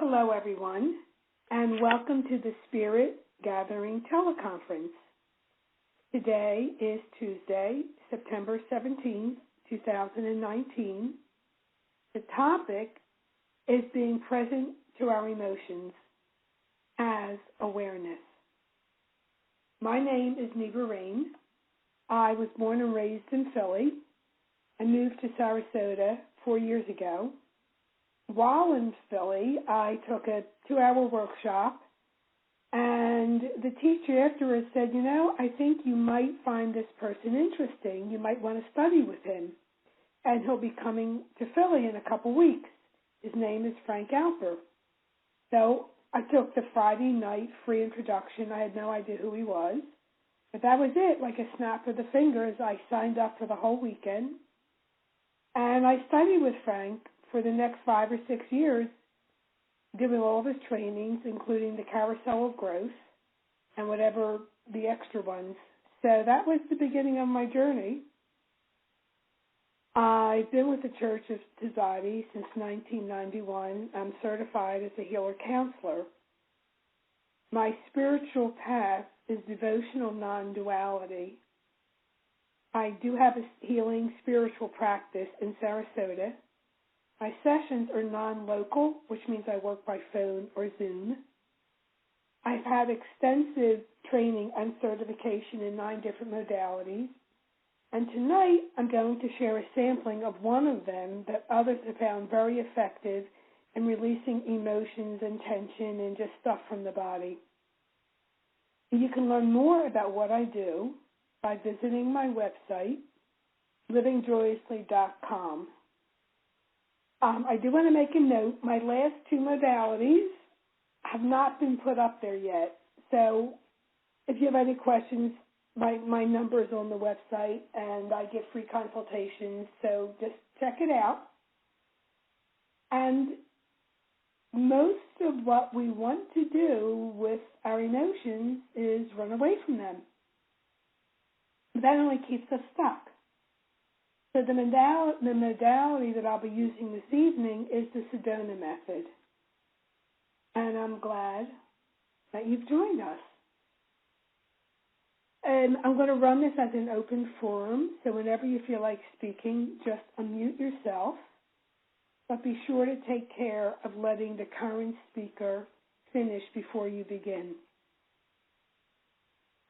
Well, hello, everyone, and welcome to the Spirit Gathering teleconference. Today is Tuesday, September 17th, 2019. The topic is being present to our emotions as awareness. My name is Neva, Rayne. I was born and raised in Philly. I moved to Sarasota 4 years ago. While in Philly, I took a 2-hour workshop, and the teacher afterwards said, I think you might find this person interesting. You might want to study with him, and he'll be coming to Philly in a couple weeks. His name is Frank Alper. So I took the Friday night free introduction. I had no idea who he was, but that was it. Like a snap of the fingers, I signed up for the whole weekend, and I studied with Frank for the next 5 or 6 years, doing all of his trainings, including the Carousel of Growth and whatever the extra ones. So that was the beginning of my journey. I've been with the Church of Tzaddi since 1991. I'm certified as a healer counselor. My spiritual path is devotional non-duality. I do have a healing spiritual practice in Sarasota. My sessions are non-local, which means I work by phone or Zoom. I've had extensive training and certification in 9 different modalities. And tonight I'm going to share a sampling of one of them that others have found very effective in releasing emotions and tension and just stuff from the body. You can learn more about what I do by visiting my website, livingjoyously.com. I do want to make a note. My last 2 modalities have not been put up there yet. So if you have any questions, my number is on the website, and I give free consultations. So just check it out. And most of what we want to do with our emotions is run away from them. That only keeps us stuck. So the modality that I'll be using this evening is the Sedona method. And I'm glad that you've joined us. And I'm going to run this as an open forum, so whenever you feel like speaking, just unmute yourself. But be sure to take care of letting the current speaker finish before you begin.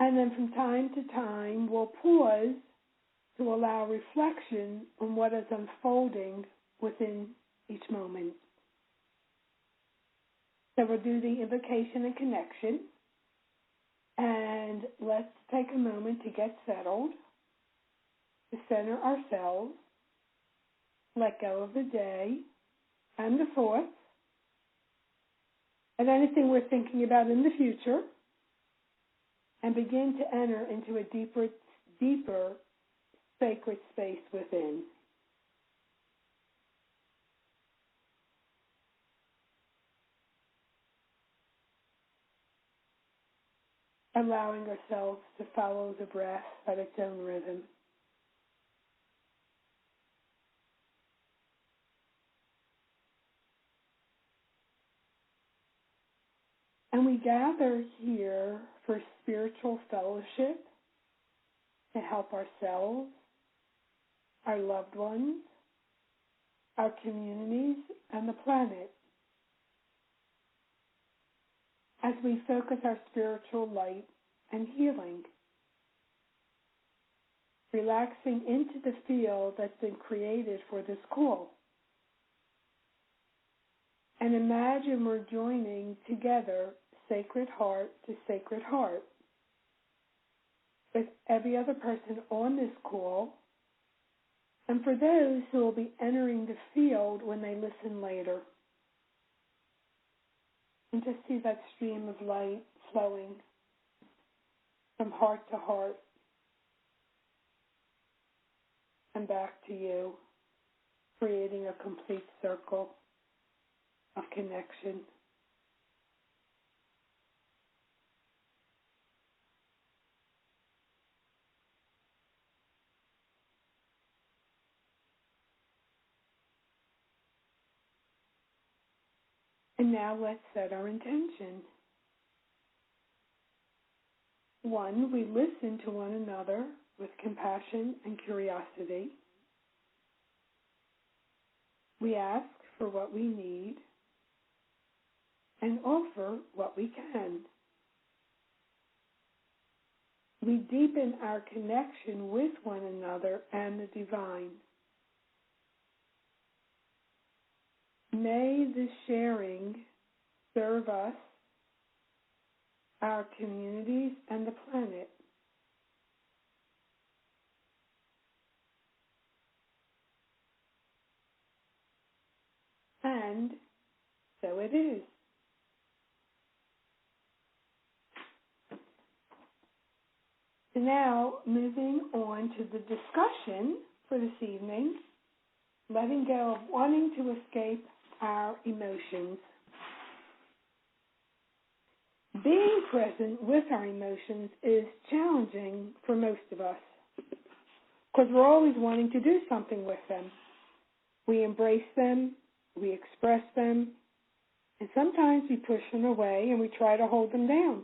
And then from time to time, we'll pause to allow reflection on what is unfolding within each moment. So we'll do the invocation and connection, and let's take a moment to get settled, to center ourselves, let go of the day and the thoughts, and anything we're thinking about in the future, and begin to enter into a deeper sacred space within. Allowing ourselves to follow the breath at its own rhythm. And we gather here for spiritual fellowship to help ourselves, our loved ones, our communities, and the planet as we focus our spiritual light and healing, relaxing into the field that's been created for this call. And imagine we're joining together sacred heart to sacred heart with every other person on this call, and for those who will be entering the field when they listen later. And just see that stream of light flowing from heart to heart and back to you, creating a complete circle of connection. And now let's set our intention. 1, we listen to one another with compassion and curiosity. We ask for what we need and offer what we can. We deepen our connection with one another and the divine. May this sharing serve us, our communities, and the planet. And so it is. Now, moving on to the discussion for this evening, letting go of wanting to escape our emotions. Being present with our emotions is challenging for most of us because we're always wanting to do something with them. We embrace them, we express them, and sometimes we push them away and we try to hold them down.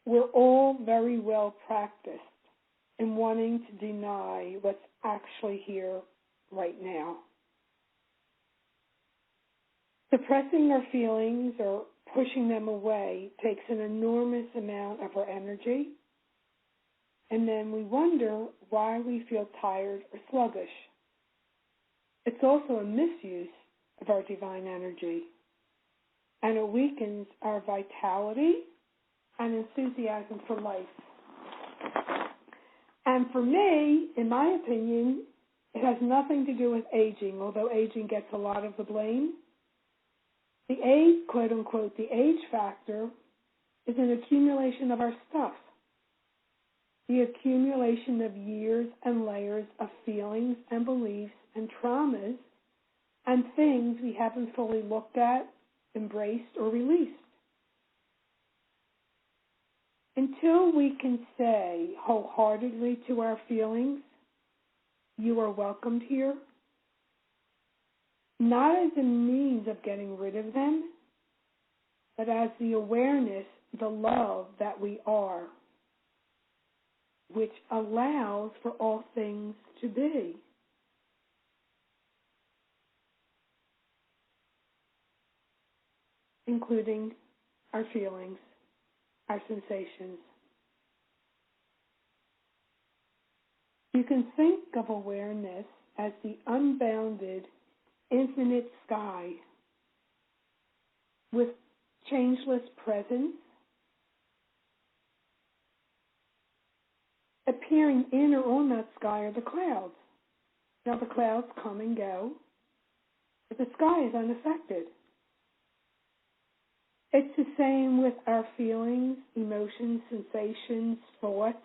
We're all very well practiced in wanting to deny what's actually here right now. Suppressing our feelings or pushing them away takes an enormous amount of our energy, and then we wonder why we feel tired or sluggish. It's also a misuse of our divine energy, and it weakens our vitality and enthusiasm for life. And for me, in my opinion, it has nothing to do with aging, although aging gets a lot of the blame. The age, quote unquote, the age factor is an accumulation of our stuff. The accumulation of years and layers of feelings and beliefs and traumas and things we haven't fully looked at, embraced, or released. Until we can say wholeheartedly to our feelings, you are welcomed here, not as a means of getting rid of them, but as the awareness, the love that we are, which allows for all things to be. Including our feelings, our sensations. You can think of awareness as the unbounded, infinite sky with changeless presence, appearing in or on that sky are the clouds. Now the clouds come and go, but the sky is unaffected. It's the same with our feelings, emotions, sensations, thoughts.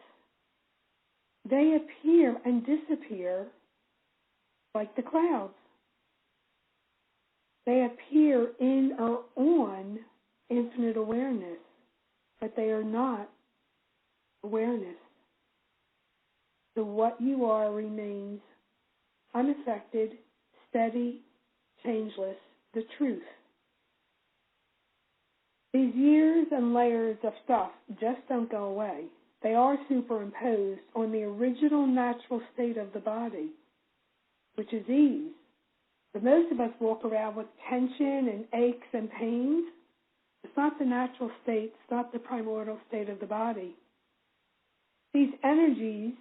They appear and disappear like the clouds. They appear in or on infinite awareness, but they are not awareness. So what you are remains unaffected, steady, changeless, the truth. These years and layers of stuff just don't go away. They are superimposed on the original natural state of the body, which is ease. But most of us walk around with tension and aches and pains. It's not the natural state, it's not the primordial state of the body. These energies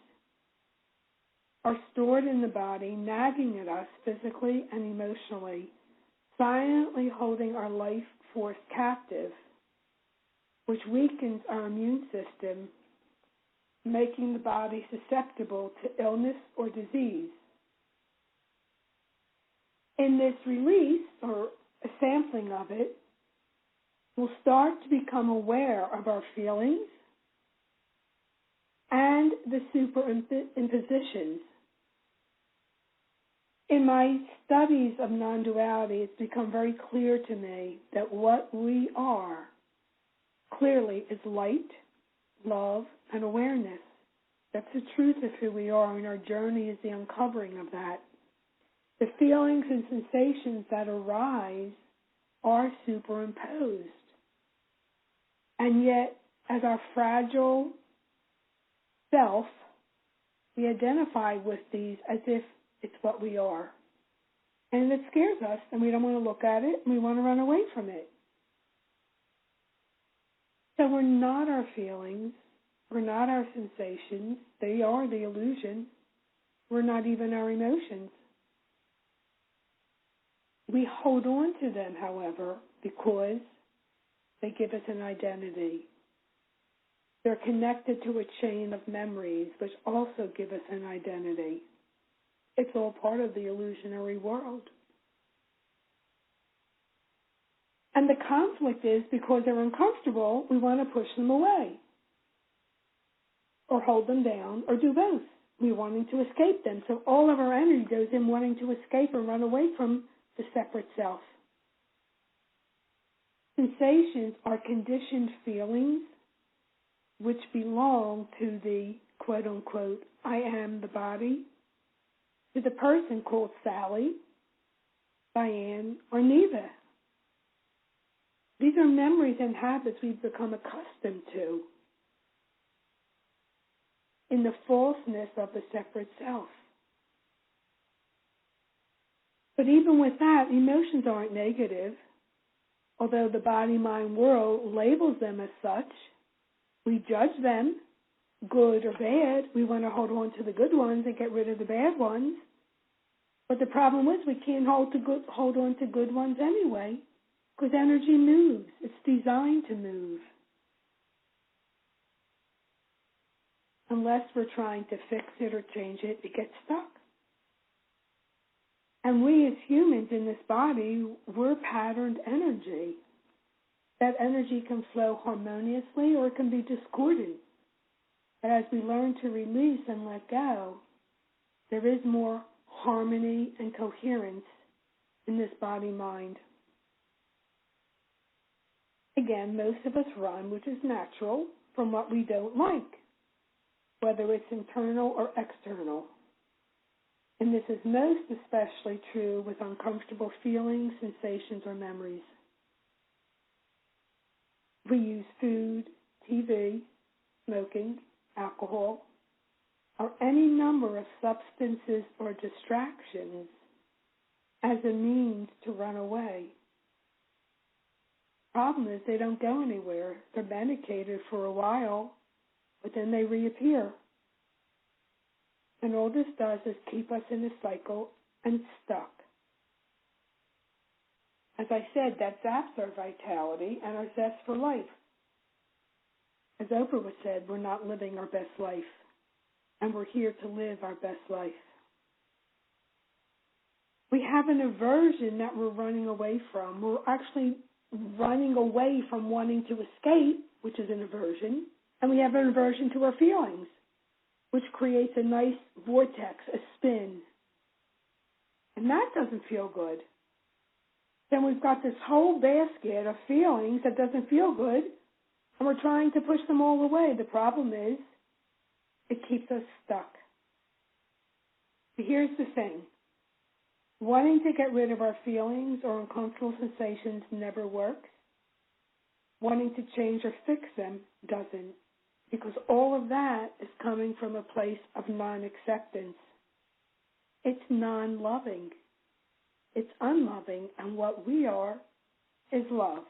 are stored in the body, nagging at us physically and emotionally, silently holding our life force captive, which weakens our immune system, making the body susceptible to illness or disease. In this release, or a sampling of it, we'll start to become aware of our feelings and the superimpositions. In my studies of non-duality, it's become very clear to me that what we are clearly is light, love, and awareness. That's the truth of who we are, and our journey is the uncovering of that. The feelings and sensations that arise are superimposed. And yet, as our fragile self, we identify with these as if it's what we are. And it scares us, and we don't want to look at it, and we want to run away from it. So we're not our feelings. We're not our sensations. They are the illusion. We're not even our emotions. We hold on to them, however, because they give us an identity. They're connected to a chain of memories, which also give us an identity. It's all part of the illusionary world. And the conflict is because they're uncomfortable, we want to push them away, or hold them down, or do both. We're wanting to escape them. So all of our energy goes in wanting to escape and run away from the separate self. Sensations are conditioned feelings which belong to the quote-unquote I am the body, to the person called Sally, Diane, or Neva. These are memories and habits we've become accustomed to in the falseness of the separate self. But even with that, emotions aren't negative. Although the body-mind world labels them as such, we judge them, good or bad. We want to hold on to the good ones and get rid of the bad ones. But the problem is we can't hold on to good ones anyway, because energy moves. It's designed to move. Unless we're trying to fix it or change it, it gets stuck. And we as humans in this body, we're patterned energy. That energy can flow harmoniously or it can be discordant. But as we learn to release and let go, there is more harmony and coherence in this body-mind. Again, most of us run, which is natural, from what we don't like, whether it's internal or external. And this is most especially true with uncomfortable feelings, sensations, or memories. We use food, TV, smoking, alcohol, or any number of substances or distractions as a means to run away. Problem is they don't go anywhere. They're medicated for a while, but then they reappear. And all this does is keep us in a cycle and stuck. As I said, that zaps our vitality and our zest for life. As Oprah would said, we're not living our best life, and we're here to live our best life. We have an aversion that we're running away from. We're actually running away from wanting to escape, which is an aversion, and we have an aversion to our feelings, which creates a nice vortex, a spin. And that doesn't feel good. Then we've got this whole basket of feelings that doesn't feel good, and we're trying to push them all away. The problem is, it keeps us stuck. But here's the thing. Wanting to get rid of our feelings or uncomfortable sensations never works. Wanting to change or fix them doesn't, because all of that is coming from a place of non-acceptance. It's non-loving. It's unloving, and what we are is love.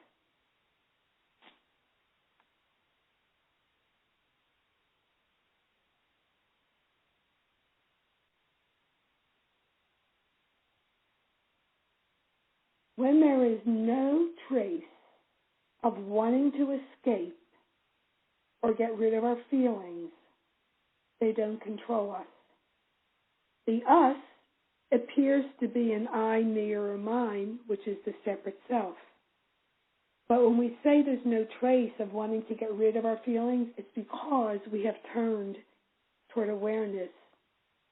When there is no trace of wanting to escape or get rid of our feelings, they don't control us. The us appears to be an I, me, or a mine, which is the separate self. But when we say there's no trace of wanting to get rid of our feelings, it's because we have turned toward awareness,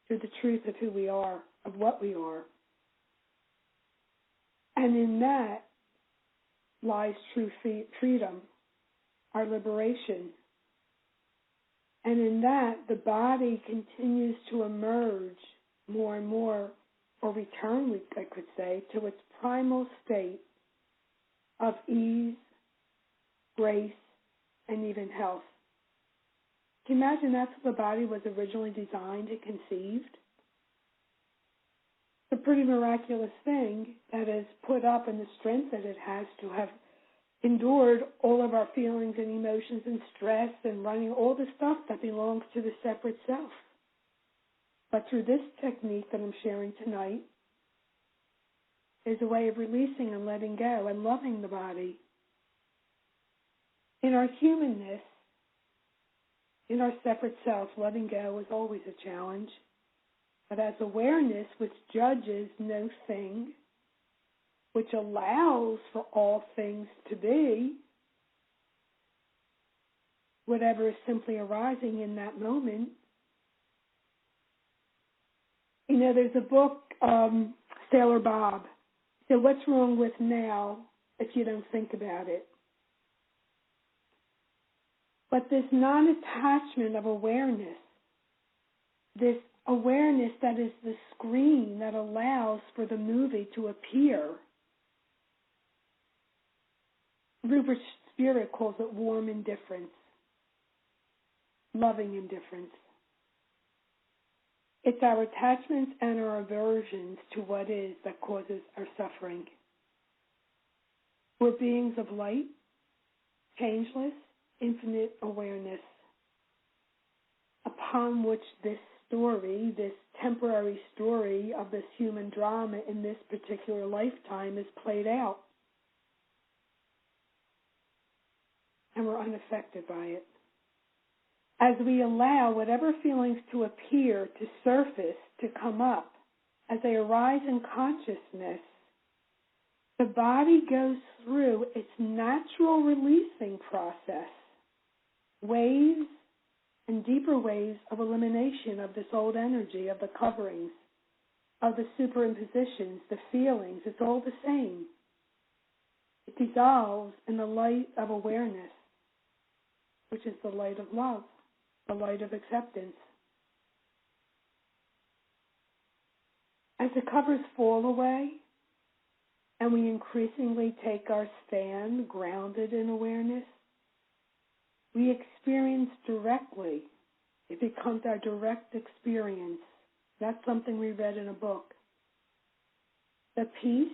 to the truth of who we are, of what we are. And in that lies true freedom, our liberation. And in that, the body continues to emerge more and more, or return, I could say, to its primal state of ease, grace, and even health. Can you imagine that's what the body was originally designed and conceived? It's a pretty miraculous thing that is put up in the strength that it has to have endured all of our feelings and emotions and stress and running all the stuff that belongs to the separate self. But through this technique that I'm sharing tonight, is a way of releasing and letting go and loving the body. In our humanness, in our separate self, letting go is always a challenge. But as awareness, which judges no thing, which allows for all things to be, whatever is simply arising in that moment. You know, there's a book, Sailor Bob. So what's wrong with now if you don't think about it? But this non-attachment of awareness, this awareness that is the screen that allows for the movie to appear. Rupert's spirit calls it warm indifference, loving indifference. It's our attachments and our aversions to what is that causes our suffering. We're beings of light, changeless, infinite awareness, upon which this story, this temporary story of this human drama in this particular lifetime is played out. And we're unaffected by it. As we allow whatever feelings to appear, to surface, to come up, as they arise in consciousness, the body goes through its natural releasing process, waves and deeper waves of elimination of this old energy, of the coverings, of the superimpositions, the feelings. It's all the same. It dissolves in the light of awareness, which is the light of love, the light of acceptance. As the covers fall away and we increasingly take our stand grounded in awareness, we experience directly. It becomes our direct experience. That's something we read in a book. The peace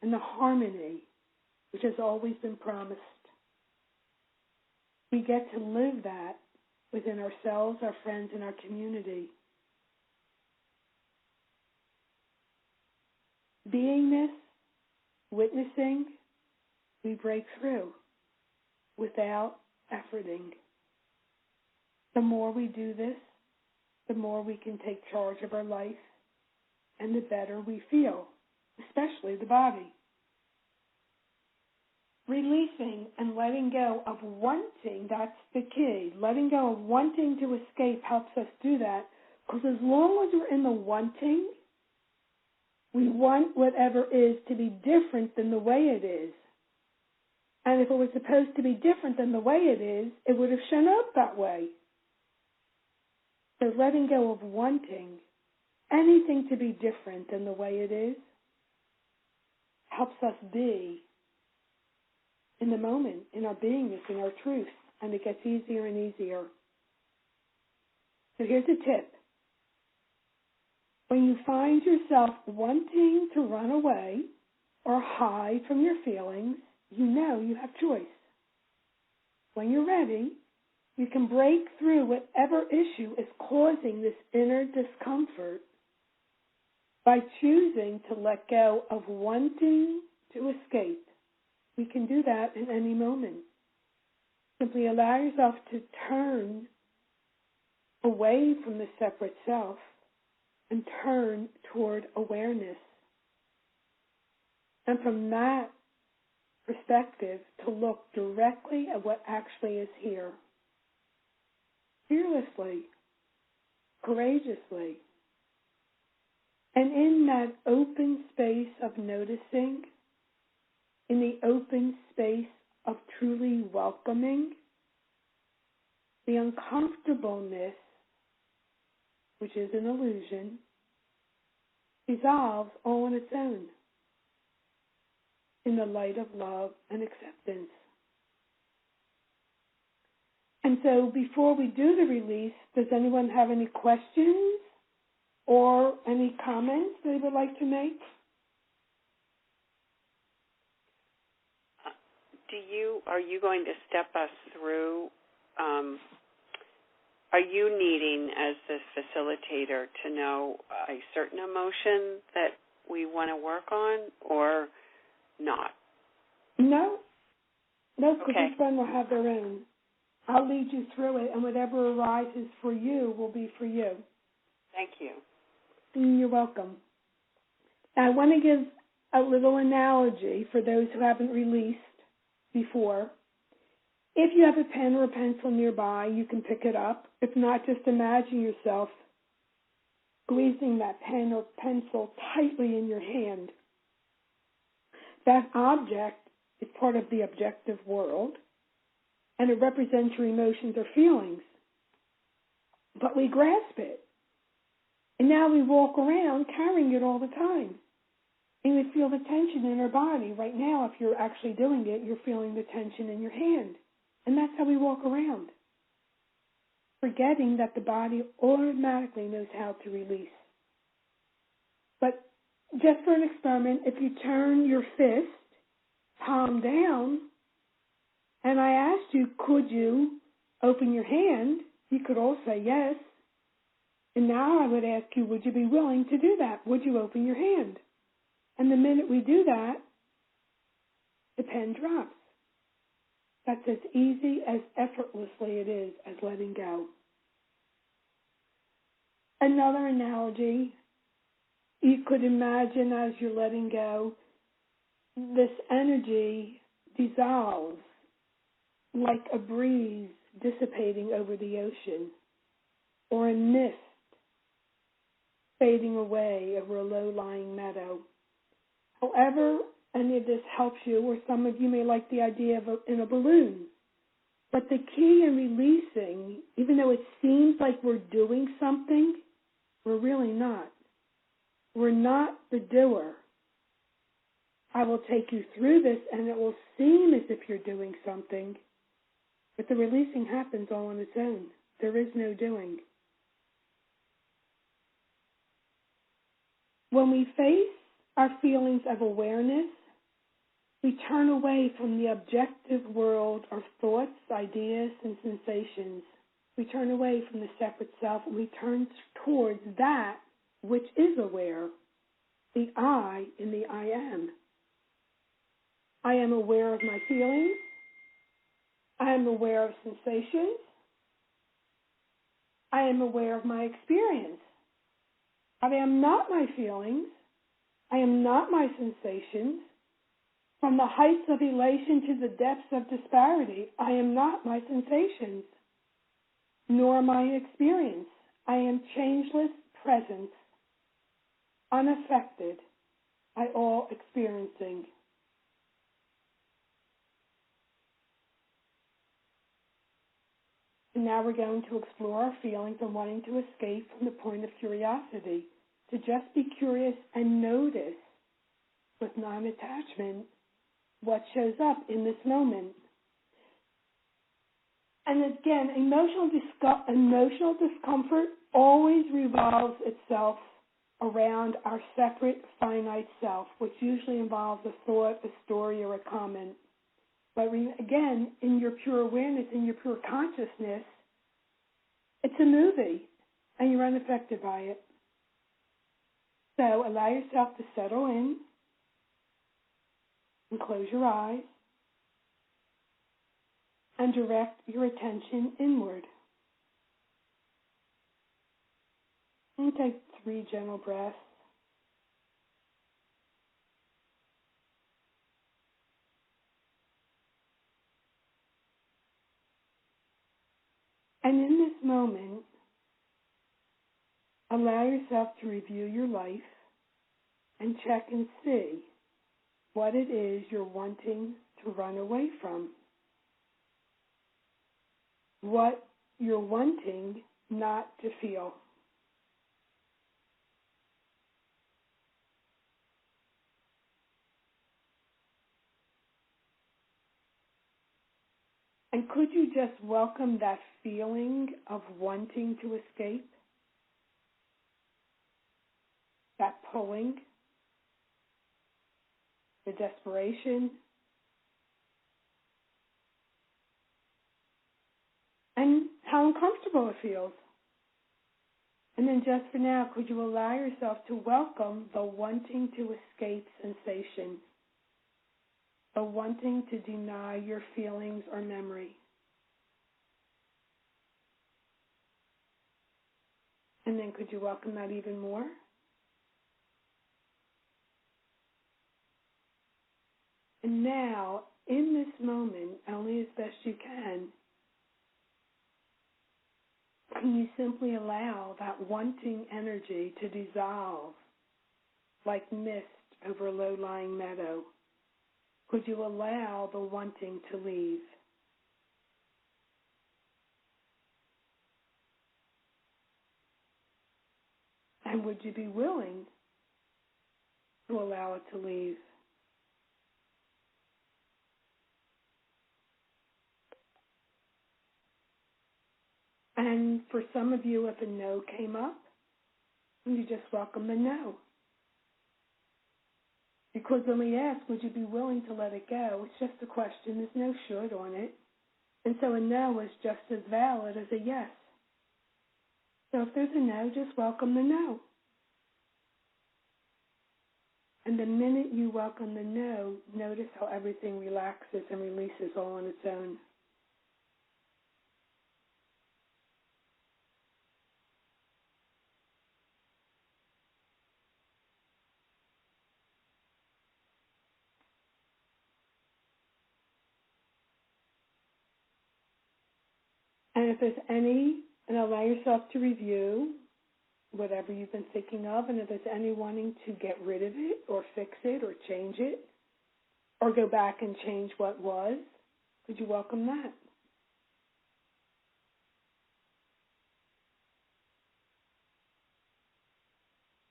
and the harmony which has always been promised. We get to live that within ourselves, our friends, and our community. Beingness, witnessing, we break through without efforting. The more we do this, the more we can take charge of our life, and the better we feel, especially the body. Releasing and letting go of wanting, that's the key. Letting go of wanting to escape helps us do that, because as long as we're in the wanting, we want whatever is to be different than the way it is. And if it was supposed to be different than the way it is, it would have shown up that way. So letting go of wanting anything to be different than the way it is helps us be in the moment, in our beingness, in our truth, and it gets easier and easier. So here's a tip. When you find yourself wanting to run away or hide from your feelings, you know you have choice. When you're ready, you can break through whatever issue is causing this inner discomfort by choosing to let go of wanting to escape. We can do that in any moment. Simply allow yourself to turn away from the separate self and turn toward awareness. And from that perspective, to look directly at what actually is here. Fearlessly, courageously. And in that open space of noticing, in the open space of truly welcoming, the uncomfortableness, which is an illusion, dissolves all on its own. in the light of love and acceptance. And so before we do the release, does anyone have any questions or any comments they would like to make? Are you going to step us through, are you needing as the facilitator to know a certain emotion that we want to work on or not? No, because okay. each one will have their own. I'll lead you through it, and whatever arises for you will be for you. Thank you. You're welcome. I want to give a little analogy for those who haven't released before. If you have a pen or a pencil nearby, you can pick it up. If not, just imagine yourself squeezing that pen or pencil tightly in your hand. That object is part of the objective world, and it represents your emotions or feelings. But we grasp it. And now we walk around carrying it all the time. And we feel the tension in our body. Right now, if you're actually doing it, you're feeling the tension in your hand. And that's how we walk around, forgetting that the body automatically knows how to release. But just for an experiment, if you turn your fist, palm down, and I asked you, could you open your hand? You could all say yes. And now I would ask you, would you be willing to do that? Would you open your hand? And the minute we do that, the pen drops. That's as easy, as effortlessly it is as letting go. Another analogy, you could imagine as you're letting go, this energy dissolves like a breeze dissipating over the ocean, or a mist fading away over a low-lying meadow. However any of this helps you, or some of you may like the idea of in a balloon. But the key in releasing, even though it seems like we're doing something, we're really not. We're not the doer. I will take you through this, and it will seem as if you're doing something, but the releasing happens all on its own. There is no doing. When we face our feelings of awareness, we turn away from the objective world of thoughts, ideas, and sensations. We turn away from the separate self, and we turn towards that which is aware, the I in the I am. I am aware of my feelings. I am aware of sensations. I am aware of my experience. I am not my feelings. I am not my sensations. From the heights of elation to the depths of disparity, I am not my sensations, nor my experience. I am changeless presence, unaffected by all experiencing. And now we're going to explore our feelings and wanting to escape from the point of curiosity, to just be curious and notice with non-attachment what shows up in this moment. And again, emotional discomfort always revolves itself around our separate finite self, which usually involves a thought, a story, or a comment. But again, in your pure awareness, in your pure consciousness, it's a movie, and you're unaffected by it. So allow yourself to settle in and close your eyes and direct your attention inward. And take 3 gentle breaths. And in this moment, allow yourself to review your life and check and see what it is you're wanting to run away from. What you're wanting not to feel. And could you just welcome that feeling of wanting to escape? That pulling, the desperation, and how uncomfortable it feels. And then just for now, could you allow yourself to welcome the wanting to escape sensation, the wanting to deny your feelings or memory? And then could you welcome that even more? And now, in this moment, only as best you can you simply allow that wanting energy to dissolve like mist over a low-lying meadow? Could you allow the wanting to leave? And would you be willing to allow it to leave? And for some of you, if a no came up, you just welcome the no. Because when we ask, would you be willing to let it go, it's just a question. There's no should on it. And so a no is just as valid as a yes. So if there's a no, just welcome the no. And the minute you welcome the no, notice how everything relaxes and releases all on its own. And if there's any, and allow yourself to review whatever you've been thinking of, and if there's any wanting to get rid of it or fix it or change it or go back and change what was, could you welcome that?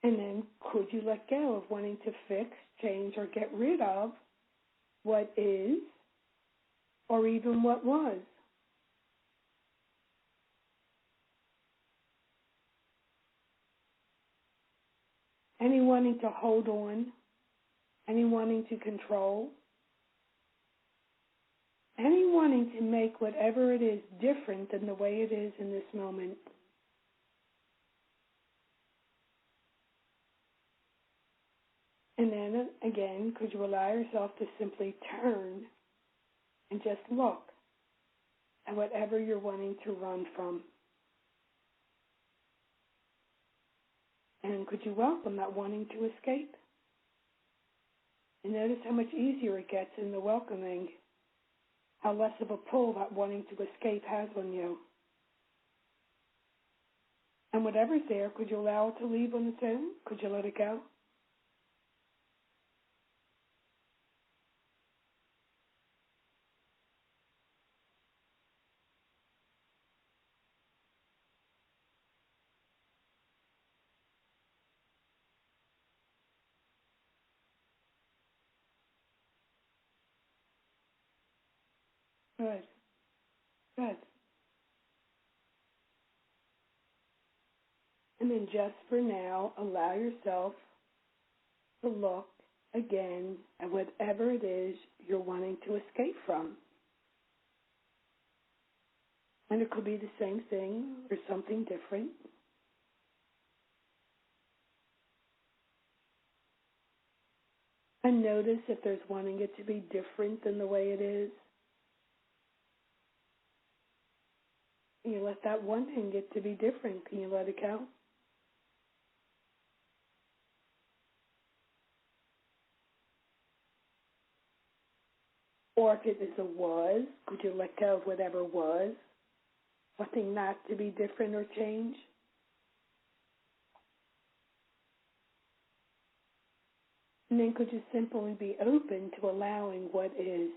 And then could you let go of wanting to fix, change, or get rid of what is or even what was? Any wanting to hold on, any wanting to control, any wanting to make whatever it is different than the way it is in this moment. And then, again, could you allow yourself to simply turn and just look at whatever you're wanting to run from? And could you welcome that wanting to escape? And notice how much easier it gets in the welcoming, how less of a pull that wanting to escape has on you. And whatever's there, could you allow it to leave on its own? Could you let it go? Good. Good. And then just for now, allow yourself to look again at whatever it is you're wanting to escape from. And it could be the same thing or something different. And notice if there's wanting it to be different than the way it is. Can you let that wanting get to be different? Can you let it go? Or if it is a was, could you let go of whatever was, wanting that to be different or change? And then could you simply be open to allowing what is?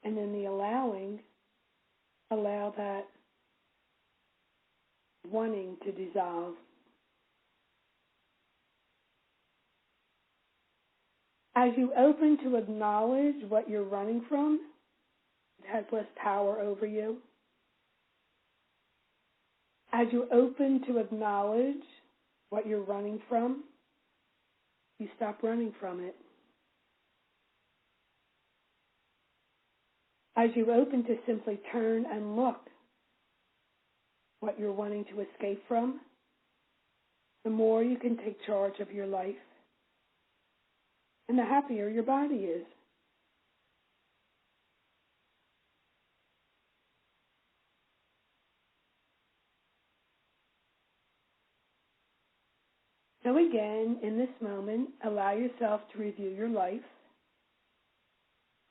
And in the allowing, allow that wanting to dissolve. As you open to acknowledge what you're running from, has less power over you. As you open to acknowledge what you're running from, you stop running from it. As you open to simply turn and look what you're wanting to escape from, the more you can take charge of your life, and the happier your body is. So again, in this moment, allow yourself to review your life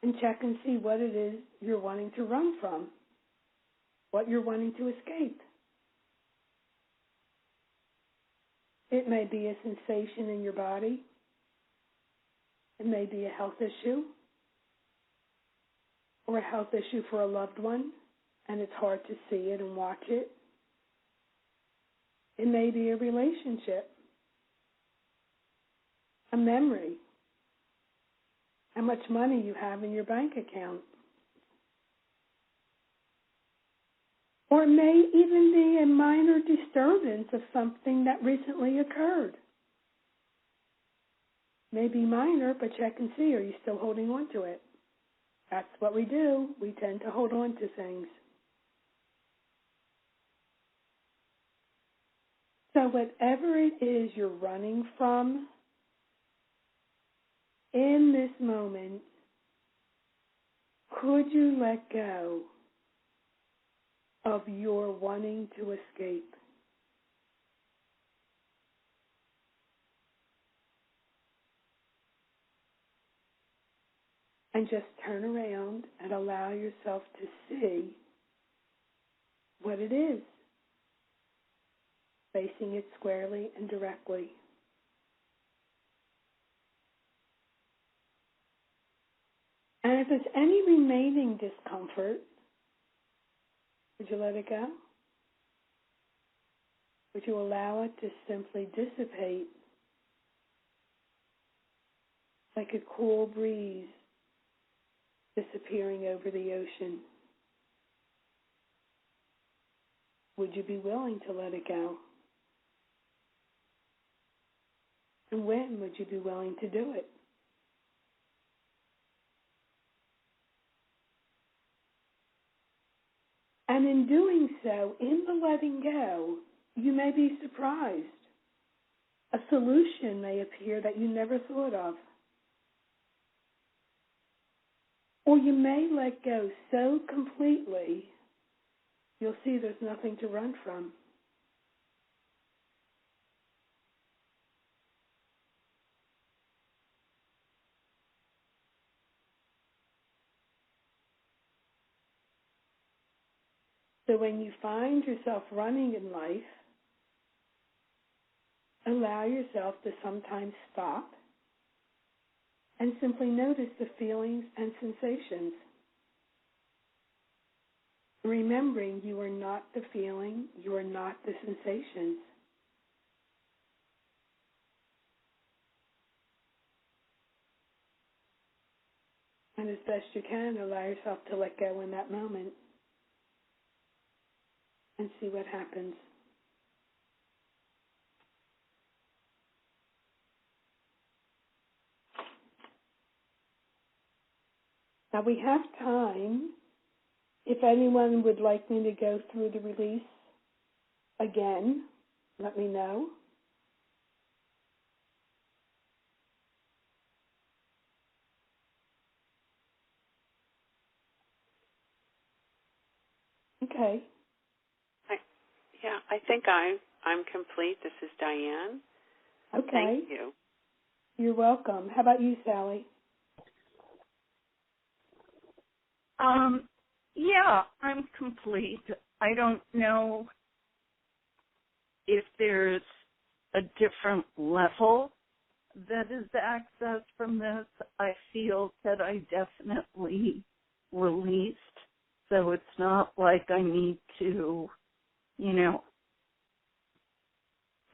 and check and see what it is you're wanting to run from, what you're wanting to escape. It may be a sensation in your body. It may be a health issue or a health issue for a loved one, and it's hard to see it and watch it. It may be a relationship, a memory, how much money you have in your bank account. Or it may even be a minor disturbance of something that recently occurred. May be minor, but check and see, are you still holding on to it? That's what we do. We tend to hold on to things. So whatever it is you're running from, in this moment, could you let go of your wanting to escape? And just turn around and allow yourself to see what it is, facing it squarely and directly. And if there's any remaining discomfort, would you let it go? Would you allow it to simply dissipate like a cool breeze disappearing over the ocean? Would you be willing to let it go? And when would you be willing to do it? And in doing so, in the letting go, you may be surprised. A solution may appear that you never thought of. Or you may let go so completely, you'll see there's nothing to run from. So when you find yourself running in life, allow yourself to sometimes stop and simply notice the feelings and sensations. Remembering you are not the feeling, you are not the sensations. And as best you can, allow yourself to let go in that moment and see what happens. Now we have time. If anyone would like me to go through the release again, let me know. Okay. I think I'm complete. This is Diane. Okay. Thank you. You're welcome. How about you, Sally? Yeah, I'm complete. I don't know if there's a different level that is accessed from this. I feel that I definitely released, so it's not like I need to,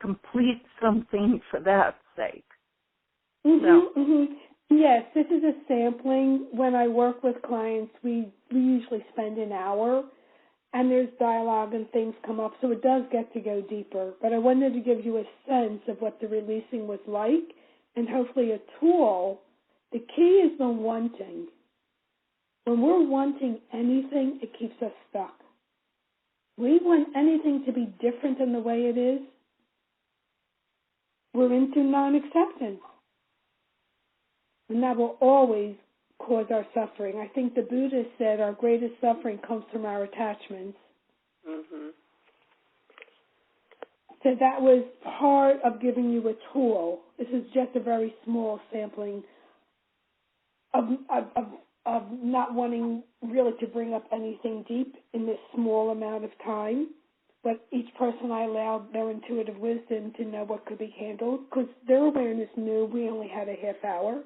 complete something for that sake. Yes, this is a sampling. When I work with clients, we usually spend an hour, and there's dialogue and things come up, so it does get to go deeper. But I wanted to give you a sense of what the releasing was like, and hopefully a tool. The key is the wanting. When we're wanting anything, it keeps us stuck. We want anything to be different than the way it is. We're into non-acceptance. And that will always cause our suffering. I think the Buddha said our greatest suffering comes from our attachments. Mm-hmm. So that was part of giving you a tool. This is just a very small sampling of not wanting really to bring up anything deep in this small amount of time. But each person I allowed their intuitive wisdom to know what could be handled, because their awareness knew we only had a half hour.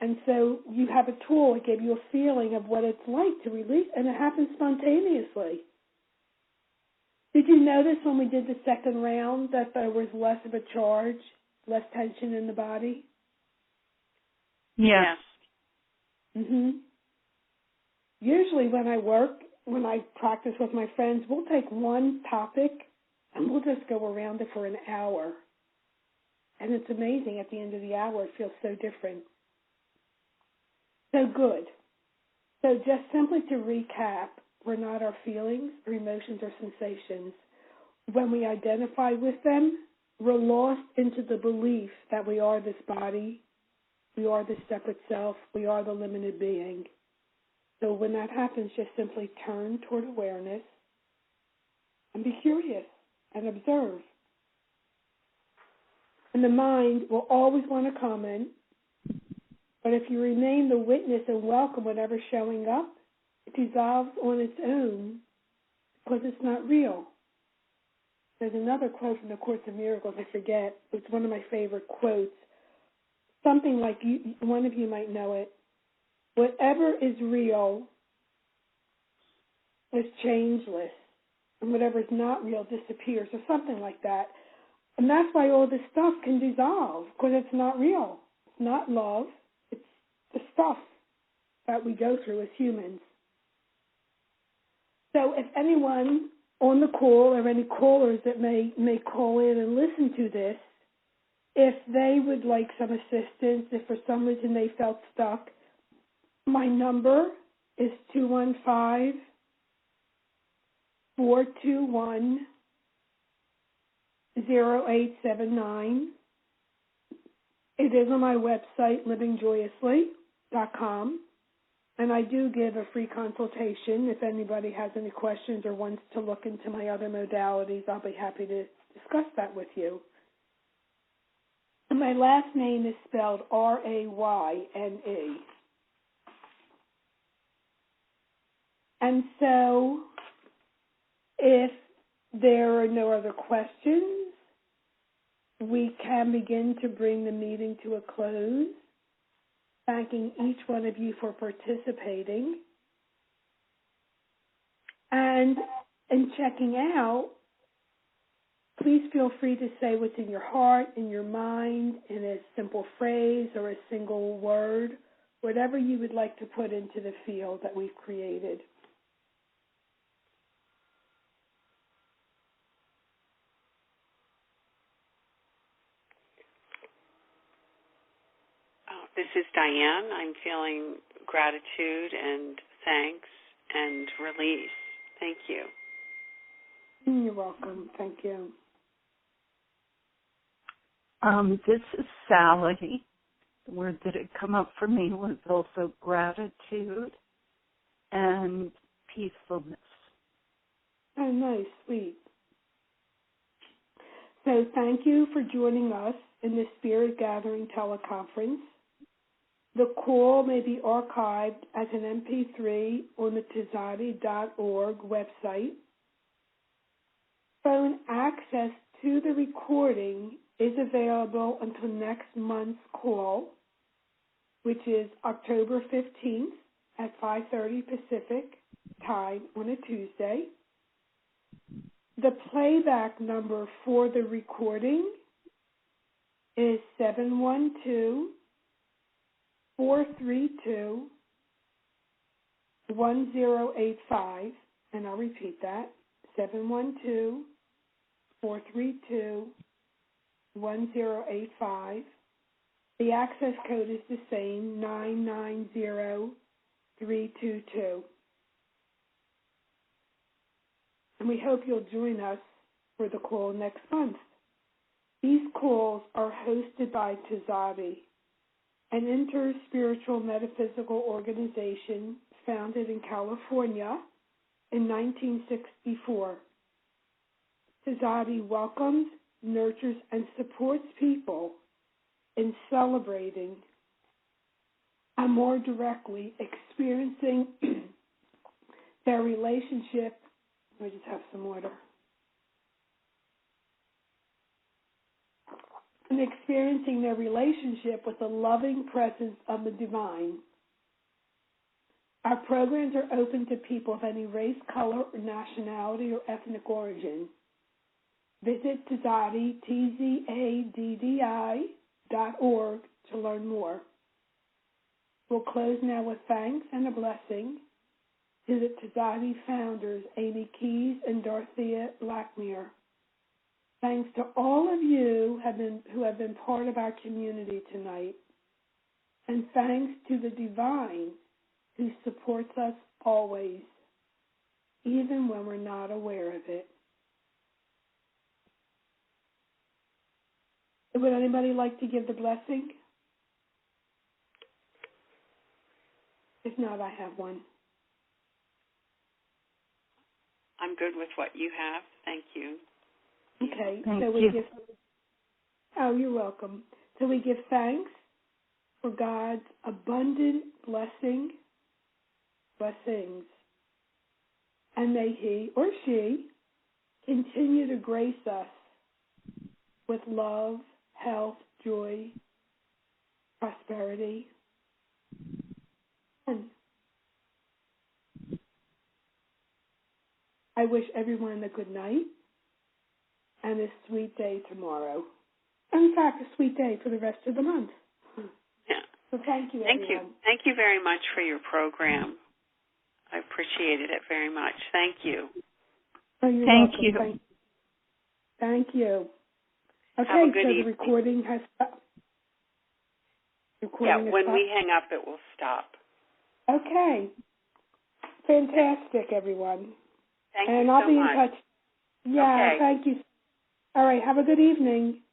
And so you have a tool that gave you a feeling of what it's like to release, and it happens spontaneously. Did you notice when we did the second round that there was less of a charge, less tension in the body? Yes. Usually when I practice with my friends, we'll take one topic and we'll just go around it for an hour. And it's amazing. At the end of the hour, it feels so different. So good. So just simply to recap, we're not our feelings or emotions or sensations. When we identify with them, we're lost into the belief that we are this body, we are this separate self, we are the limited being. So when that happens, just simply turn toward awareness and be curious and observe. And the mind will always want to comment, but if you remain the witness and welcome whatever's showing up, it dissolves on its own because it's not real. There's another quote from the Course of Miracles, I forget. It's one of my favorite quotes. Something like, one of you might know it. Whatever is real is changeless, and whatever is not real disappears, or something like that. And that's why all this stuff can dissolve, because it's not real. It's not love. It's the stuff that we go through as humans. So if anyone on the call or any callers that may call in and listen to this, if they would like some assistance, if for some reason they felt stuck, my number is 215-421-0879. It is on my website, livingjoyously.com. And I do give a free consultation. If anybody has any questions or wants to look into my other modalities, I'll be happy to discuss that with you. And my last name is spelled Rayne. And so if there are no other questions, we can begin to bring the meeting to a close. Thanking each one of you for participating. And in checking out, please feel free to say what's in your heart, in your mind, in a simple phrase or a single word, whatever you would like to put into the field that we've created. This is Diane. I'm feeling gratitude and thanks and release. Thank you. You're welcome. Thank you. This is Sally. The word that had come up for me was also gratitude and peacefulness. Oh, nice, sweet. So thank you for joining us in the Spirit Gathering teleconference. The call may be archived as an MP3 on the Tzaddi.org website. Phone access to the recording is available until next month's call, which is October 15th at 5:30 Pacific time on a Tuesday. The playback number for the recording is 712 712-432-1085, and I'll repeat that, 712-432-1085. The access code is the same, 990322. And we hope you'll join us for the call next month. These calls are hosted by Tzaddi, an interspiritual metaphysical organization founded in California in 1964. Tzaddi welcomes, nurtures, and supports people in celebrating and more directly experiencing their relationship. Let me just have some water. And experiencing their relationship with the loving presence of the divine. Our programs are open to people of any race, color, or nationality or ethnic origin. Visit Tzaddi, TZADDI.org to learn more. We'll close now with thanks and a blessing to the Tzaddi founders, Amy Keyes and Dorothea Blackmere. Thanks to all of you who have been part of our community tonight. And thanks to the divine who supports us always, even when we're not aware of it. Would anybody like to give the blessing? If not, I have one. I'm good with what you have. Thank you. Okay. Thank so we you. give. Oh, you're welcome. So we give thanks for God's abundant blessings, and may He or she continue to grace us with love, health, joy, prosperity, and I wish everyone a good night and a sweet day tomorrow. In fact, a sweet day for the rest of the month. Yeah. So thank you, everyone. Thank you very much for your program. I appreciated it very much. Thank you. Oh, you're Thank welcome. you. Thank you. Okay, Have a good so evening. the recording has stopped. When we hang up, it will stop. Okay. Fantastic, everyone. Thank and you I'll so be much. in touch. Yeah, Okay. thank you. All right, have a good evening.